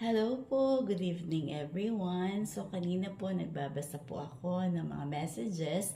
Hello po, good evening everyone. So kanina po nagbabasa po ako ng mga messages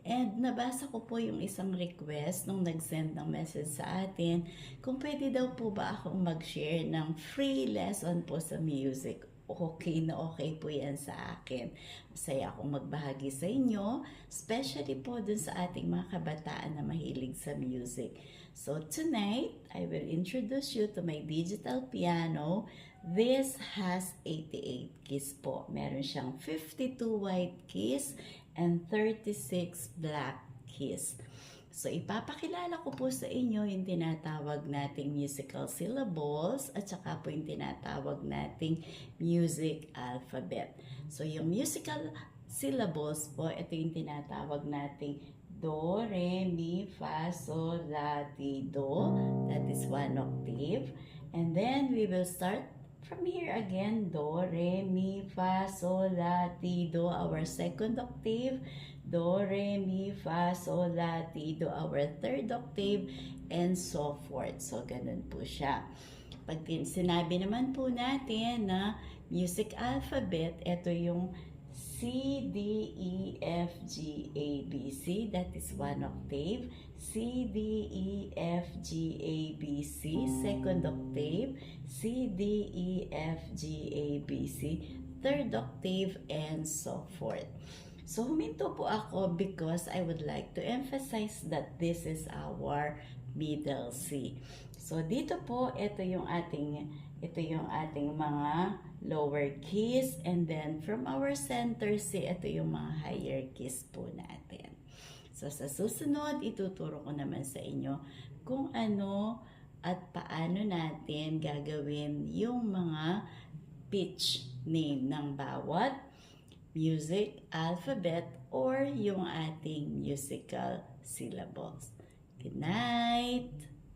and nabasa ko po yung isang request nung nag-send ng message sa atin kung pwede daw po ba akong mag-share ng free lesson po sa music. Okay na okay po yan sa akin. Masaya akong magbahagi sa inyo, especially po dun sa ating mga kabataan na mahilig sa music. So tonight, I will introduce you to my digital piano. This has 88 keys po. Meron siyang 52 white keys and 36 black keys. So, ipapakilala ko po sa inyo yung tinatawag nating musical syllables at saka po yung tinatawag nating music alphabet. So, yung musical syllables po, ito yung tinatawag nating do, re, mi, fa, sol, la, ti, do. That is one octave. And then, we will start from here again. Do, re, mi, fa, sol, la, ti, do. Our second octave. Do, re, mi, fa, sol, la, ti, do, our third octave, and so forth. So, ganun po siya. Pag sinabi naman po natin na music alphabet, ito yung C, D, E, F, G, A, B, C. That is one octave. C, D, E, F, G, A, B, C. Second octave. C, D, E, F, G, A, B, C. Third octave, and so forth. So, huminto po ako because I would like to emphasize that this is our middle C. So, dito po, ito yung ating mga lower keys. And then, from our center C, ito yung mga higher keys po natin. So, sa susunod, ituturo ko naman sa inyo kung ano at paano natin gagawin yung mga pitch name ng bawat music alphabet or yung ating musical syllables. Good night!